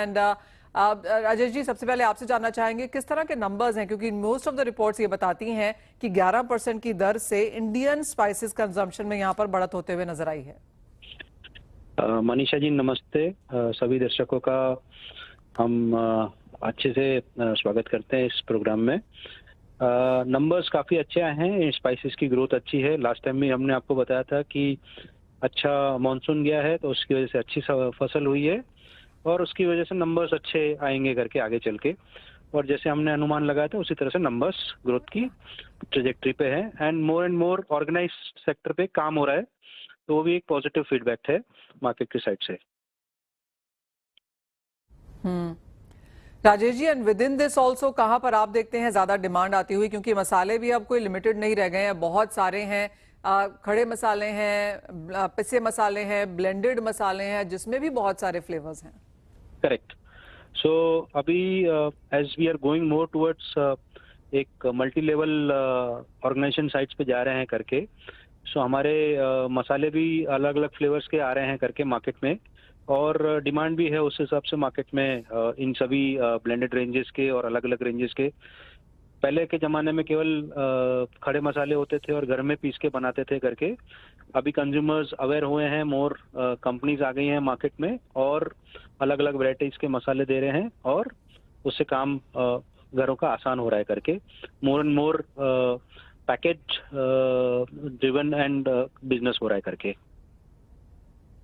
And Rajesh ji, सबसे पहले आपसे जानना चाहेंगे किस तरह के नंबर्स हैं, क्योंकि मोस्ट ऑफ द रिपोर्ट्स ये बताती हैं कि 11% की दर से इंडियन स्पाइसेस कंजम्पशन में यहाँ पर बढ़त होते हुए नजर आई है। मनीषा जी नमस्ते। सभी दर्शकों का हम अच्छे से स्वागत करते हैं इस प्रोग्राम में। नंबर्स काफ़ी अच्छे आए हैं, स्पाइसेस की ग्रोथ अच्छी है। लास्ट टाइम भी हमने आपको बताया था कि अच्छा मॉनसून गया है तो उसकी वजह से अच्छी फसल हुई है और उसकी वजह से नंबर्स अच्छे आएंगे करके आगे चल के, और जैसे हमने अनुमान लगाया था उसी तरह से नंबर्स ग्रोथ की ट्रेजेक्ट्री पे है एंड मोर ऑर्गेनाइज्ड सेक्टर पे काम हो रहा है, तो वो भी एक पॉजिटिव फीडबैक है मार्केट की साइड से। Rajesh ji, and within this also कहाँ पर आप देखते हैं ज्यादा डिमांड आती हुई, क्योंकि मसाले भी अब कोई लिमिटेड नहीं रह गए हैं, बहुत सारे हैं। खड़े मसाले हैं, पिसे मसाले हैं, ब्लेंडेड मसाले हैं, जिसमें भी बहुत सारे फ्लेवर्स हैं। करेक्ट। सो अभी as we are going more towards एक मल्टी लेवल ऑर्गेनाइजेशन साइट्स पे जा रहे हैं करके, सो हमारे मसाले भी अलग अलग फ्लेवर्स के आ रहे हैं करके मार्केट में, और डिमांड भी है उस हिसाब से मार्केट में इन सभी ब्लेंडेड रेंजेस के और अलग अलग रेंजेस के। पहले के ज़माने में केवल खड़े मसाले होते थे और घर में पीस के बनाते थे करके, अभी कंज्यूमर्स अवेयर हुए हैं, मोर कंपनीज आ गई हैं मार्केट में और अलग अलग वैरायटीज़ के मसाले दे रहे हैं और उससे काम घरों का आसान हो रहा है करके। More and more package driven and business हो रहा है करके।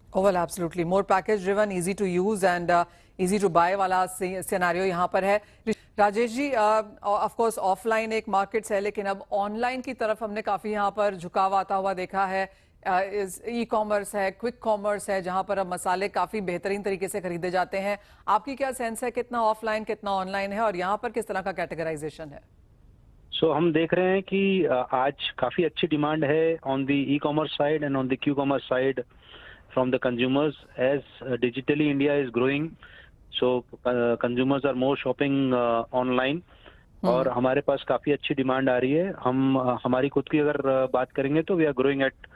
Oh, well, absolutely. More package driven, easy to use and easy to buy वाला सिनेरियो यहाँ पर है। Rajesh ji, of course offline एक मार्केट्स है, लेकिन अब ऑनलाइन की तरफ हमने काफी यहाँ पर झुकाव आता हुआ देखा है। ई कॉमर्स है, क्विक कॉमर्स है, जहाँ पर अब मसाले काफी बेहतरीन तरीके से खरीदे जाते हैं। आपकी क्या सेंस है, कितना ऑफलाइन कितना ऑनलाइन है, और यहाँ पर किस तरह का कैटेगराइजेशन है? सो हम देख रहे हैं कि आज काफ़ी अच्छी डिमांड है on the e commerce side and on the Q commerce side from the consumers as digitally India is growing, so consumers are more shopping online और हमारे पास काफ़ी अच्छी डिमांड आ रही है। हम हमारी खुद की अगर बात करेंगे तो we are growing at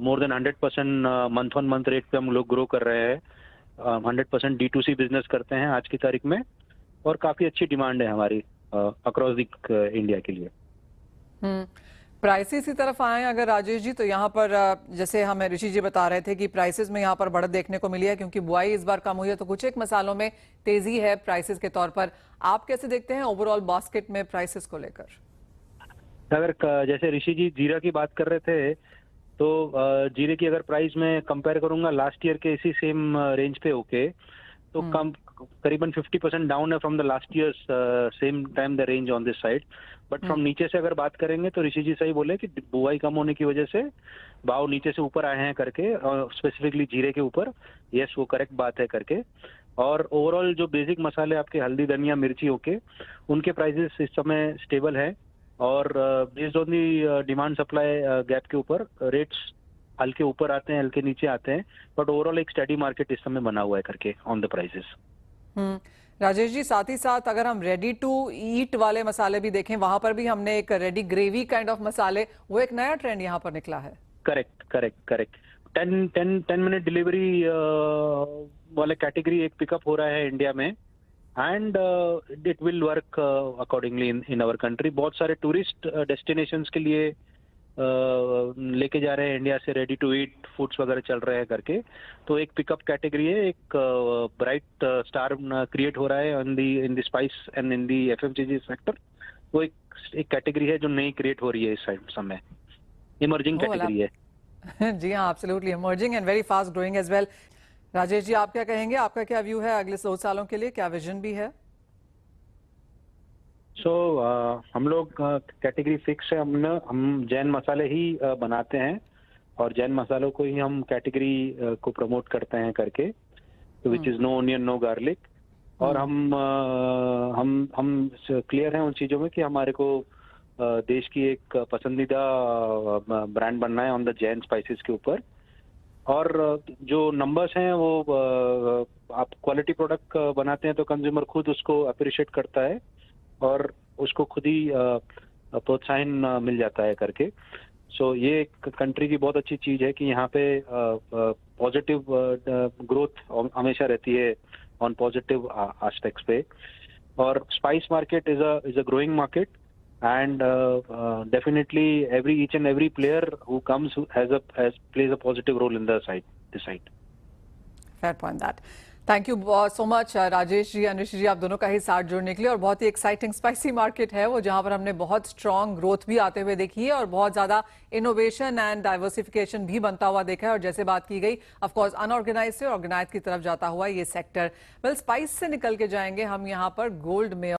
more than 100% month on month rate पे हम लोग ग्रो कर रहे हैं। 100% D2C बिजनेस करते हैं आज की तारीख में और काफ़ी अच्छी डिमांड है हमारी अक्रॉस द इंडिया के लिए। प्राइसेस की तरफ आए अगर राजेश जी, तो यहाँ पर जैसे हमें ऋषि जी बता रहे थे कि प्राइसेस में यहाँ पर बढ़त देखने को मिली है, क्योंकि बुआई इस बार कम हुई है, तो कुछ एक मसालों में तेजी है प्राइसेस के तौर पर। आप कैसे देखते हैं ओवरऑल बास्केट में प्राइसेस को लेकर? अगर जैसे ऋषि जी जीरा की बात कर रहे थे, तो जीरे की अगर प्राइस में कंपेयर करूंगा लास्ट ईयर के इसी सेम रेंज पे होके, तो कम करीबन 50% डाउन है from the last year same time the range on this side. But from नीचे से अगर बात करेंगे तो ऋषि जी सही बोले कि बुआई कम होने की वजह से भाव नीचे से ऊपर आए हैं करके, स्पेसिफिकली जीरे के ऊपर। यस, वो करेक्ट बात है करके। और ओवरऑल जो बेसिक मसाले आपके हल्दी धनिया मिर्ची होके, उनके प्राइसेस इस समय स्टेबल है और based on the demand supply gap के ऊपर रेट्स हल्के ऊपर आते हैं, हल्के नीचे आते हैं, बट ओवरऑल एक स्टडी मार्केट इस समय बना हुआ है करके on the prices. Rajesh ji, साथ ही साथ अगर हम रेडी टू ईट वाले मसाले भी देखें, वहां पर भी हमने एक रेडी ग्रेवी काइंड ऑफ मसाले, वो एक नया ट्रेंड यहाँ पर निकला है। Correct correct correct. 10 minute delivery वाले कैटेगरी एक पिकअप हो रहा है इंडिया में and it will work accordingly in our country. बहुत सारे टूरिस्ट डेस्टिनेशंस के लिए लेके जा रहे हैं इंडिया से, रेडी टू ईट फूड्स वगैरह चल रहे हैं करके, तो एक पिकअप कैटेगरी है, एक ब्राइट स्टार क्रिएट हो रहा है in the spice and in the FMCG sector. वो एक कैटेगरी है जो नई क्रिएट हो रही है इस समय, इमर्जिंग कैटेगरी है। जी हाँ, absolutely emerging and very fast growing as well. Rajesh ji, आप क्या कहेंगे, आपका क्या व्यू है अगले 2 सालों के लिए, क्या विजन भी है? हम लोग कैटेगरी फिक्स है, हम जैन मसाले ही बनाते हैं और जैन मसालों को ही हम कैटेगरी को प्रमोट करते हैं करके, which is no onion no garlic. और हम क्लियर हैं उन चीज़ों में कि हमारे को देश की एक पसंदीदा ब्रांड बनना है ऑन द जैन स्पाइसेस के ऊपर। और जो नंबर्स हैं वो आप क्वालिटी प्रोडक्ट बनाते हैं तो कंज्यूमर खुद उसको अप्रिशिएट करता है और उसको खुद ही प्रोत्साहन मिल जाता है करके। सो ये एक कंट्री की बहुत अच्छी चीज़ है कि यहाँ पे पॉजिटिव ग्रोथ हमेशा रहती है ऑन पॉजिटिव एस्पेक्ट्स पे. और spice market is a growing market, and definitely each and every player who comes plays a positive role in this side. Fair point that. Thank you so much Rajesh ji, Anushree ji, आप दोनों का ही साथ जोड़ने के लिए. और बहुत ही एक्साइटिंग स्पाइसी मार्केट है वो, जहां पर हमने बहुत स्ट्रॉन्ग ग्रोथ भी आते हुए देखी है और बहुत ज्यादा इनोवेशन एंड डाइवर्सिफिकेशन भी बनता हुआ देखा है. और जैसे बात की गई, ऑफ कोर्स अनऑर्गेनाइज से ऑर्गेनाइज की तरफ जाता हुआ ये सेक्टर. वेल, स्पाइस से निकल के जाएंगे हम यहाँ पर गोल्ड में.